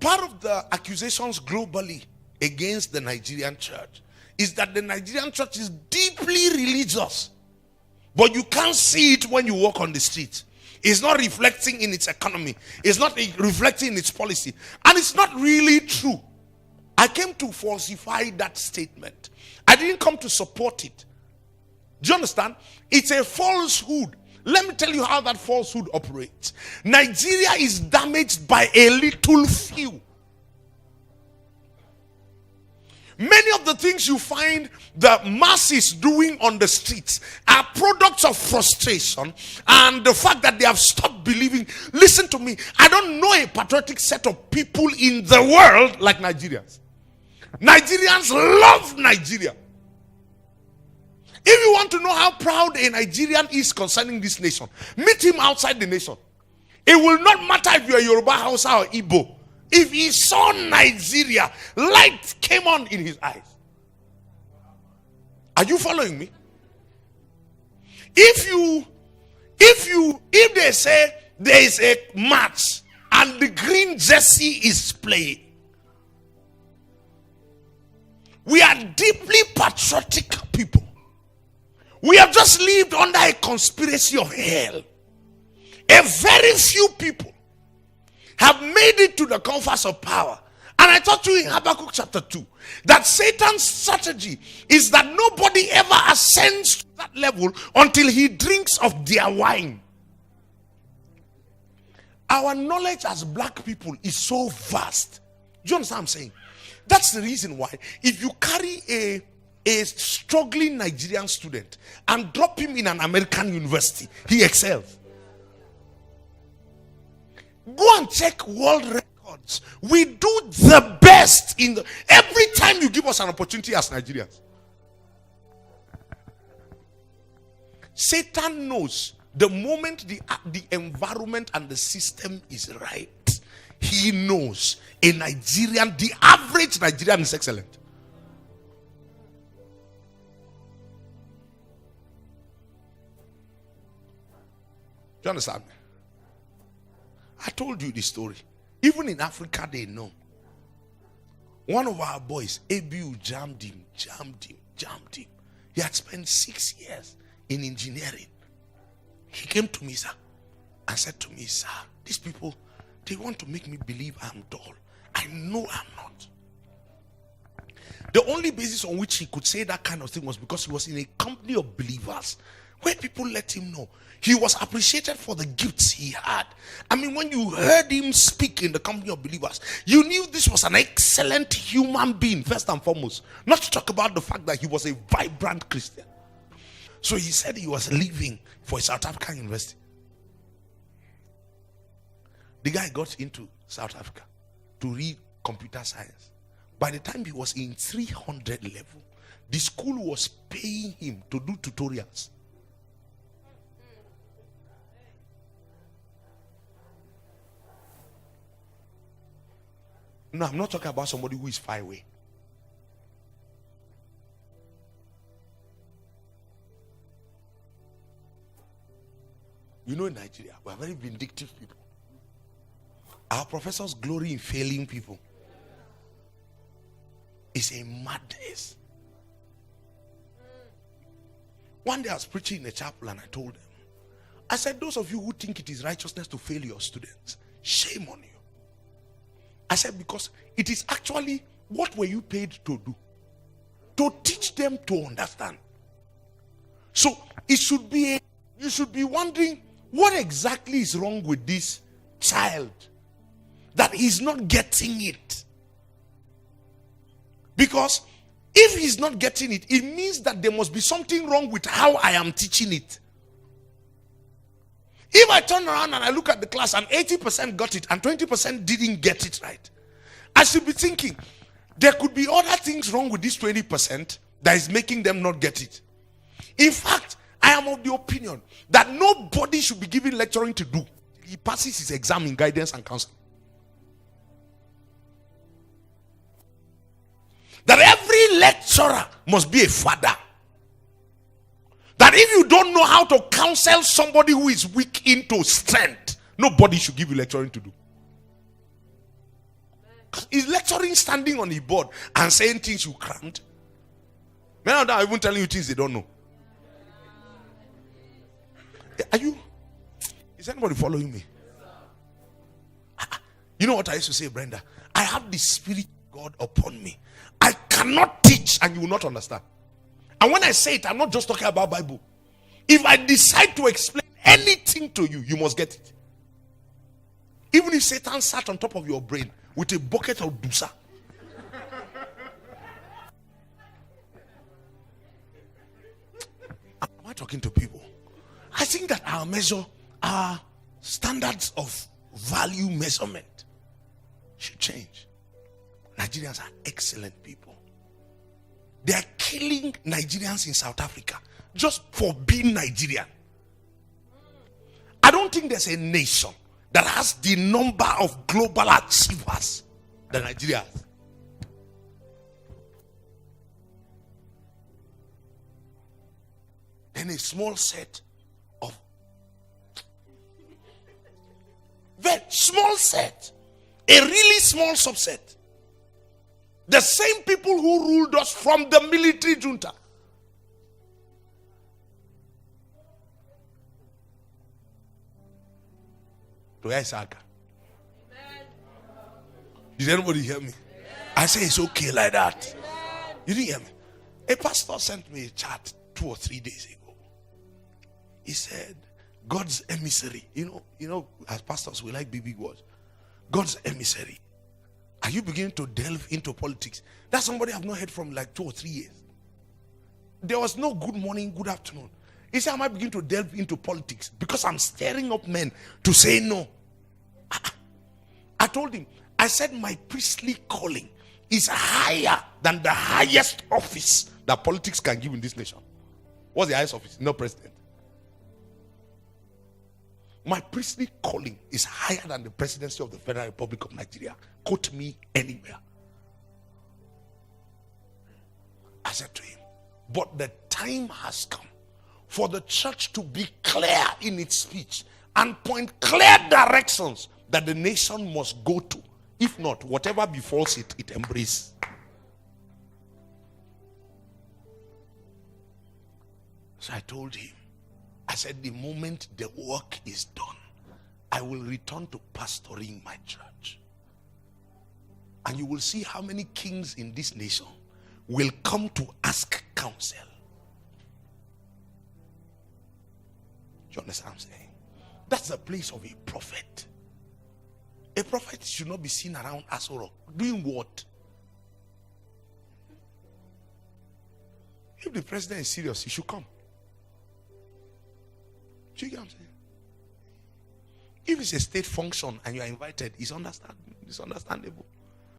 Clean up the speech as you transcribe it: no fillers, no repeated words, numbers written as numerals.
Part of the accusations globally against the Nigerian church is that the Nigerian church is deeply religious, but you can't see it when you walk on the street. It's not reflecting in its economy. It's not reflecting in its policy. And it's not really true. I came to falsify that statement. I didn't come to support it. Do you understand? It's a falsehood. Let me tell you how that falsehood operates. Nigeria is damaged by a little few. Many of the things you find the masses doing on the streets are products of frustration and the fact that they have stopped believing. Listen to me. I don't know a patriotic set of people in the world like Nigerians. Nigerians love Nigeria. If you want to know how proud a Nigerian is concerning this nation, meet him outside the nation. It will not matter if you're Yoruba, Hausa, or Igbo. If he saw Nigeria, light came on in his eyes. Are you following me? If they say there is a match and the green jersey is playing, we are deeply patriotic people. We have just lived under a conspiracy of hell. A very few people have made it to the comforts of power. And I taught you in Habakkuk chapter 2 that Satan's strategy is that nobody ever ascends to that level until he drinks of their wine. Our knowledge as black people is so vast. Do you understand what I'm saying? That's the reason why if you carry a struggling Nigerian student and drop him in an American university, he excels. Go and check world records. We do the best in the every time you give us an opportunity as Nigerians. Satan knows the moment the environment and the system is right, he knows a Nigerian, the average Nigerian is excellent. Do you understand me? I told you this story. Even in Africa, they know. One of our boys, Abu, jammed him. He had spent 6 years in engineering. He came to me, sir, and said to me, sir, these people, they want to make me believe I'm dull. I know I'm not. The only basis on which he could say that kind of thing was because he was in a company of believers where people let him know he was appreciated for the gifts he had. I mean, when you heard him speak in the company of believers, you knew this was an excellent human being, first and foremost. Not to talk about the fact that he was a vibrant Christian. So he said he was leaving for a South African university. The guy got into South Africa to read computer science. By the time he was in 300 level, the school was paying him to do tutorials. No, I'm not talking about somebody who is far away. You know, in Nigeria, we are very vindictive people. Our professors glory in failing people. It's a madness. One day I was preaching in a chapel and I told them, I said, those of you who think it is righteousness to fail your students, shame on you. I said, because it is actually what were you paid to do? To teach them to understand. So it should be you should be wondering what exactly is wrong with this child that he's not getting it. Because if he's not getting it, it means that there must be something wrong with how I am teaching it. If I turn around and I look at the class and 80% got it and 20% didn't get it right, I should be thinking there could be other things wrong with this 20% that is making them not get it. In fact, I am of the opinion that nobody should be given lecturing to do. He passes his exam in guidance and counseling. That every lecturer must be a father. That if you don't know how to counsel somebody who is weak into strength, nobody should give you lecturing to do. He's lecturing standing on the board and saying things you crammed. Men are even telling you things they don't know. Are you? Is anybody following me? You know what I used to say, Brenda? I have the Spirit of God upon me. I cannot teach and you will not understand. And when I say it, I'm not just talking about Bible. If I decide to explain anything to you, you must get it. Even if Satan sat on top of your brain with a bucket of dusa. Am I talking to people? I think that our standards of value measurement should change. Nigerians are excellent people. They are killing Nigerians in South Africa just for being Nigerian. I don't think there's a nation that has the number of global achievers than Nigeria has. Then a small set of very small set, a really small subset. The same people who ruled us from the military junta. To Isaac. Did anybody hear me? I say it's okay like that. You didn't hear me? A pastor sent me a chat 2 or 3 days ago. He said, God's emissary. You know, as pastors, we like big words. God's emissary. Are you beginning to delve into politics? That's somebody I've not heard from like 2 or 3 years. There was no good morning, good afternoon. He said, am I beginning to delve into politics? Because I'm stirring up men to say no. I told him, I said my priestly calling is higher than the highest office that politics can give in this nation. What's the highest office? No president. My priestly calling is higher than the presidency of the Federal Republic of Nigeria. Quote me anywhere. I said to him, but the time has come for the church to be clear in its speech and point clear directions that the nation must go to. If not, whatever befalls it, it embraces. So I told him, I said, the moment the work is done, I will return to pastoring my church. And you will see how many kings in this nation will come to ask counsel. Do you understand what I'm saying? That's the place of a prophet. A prophet should not be seen around Asoro. Doing what? If the president is serious, he should come. Do you get what I'm saying? If it's a state function and you are invited, it's understandable.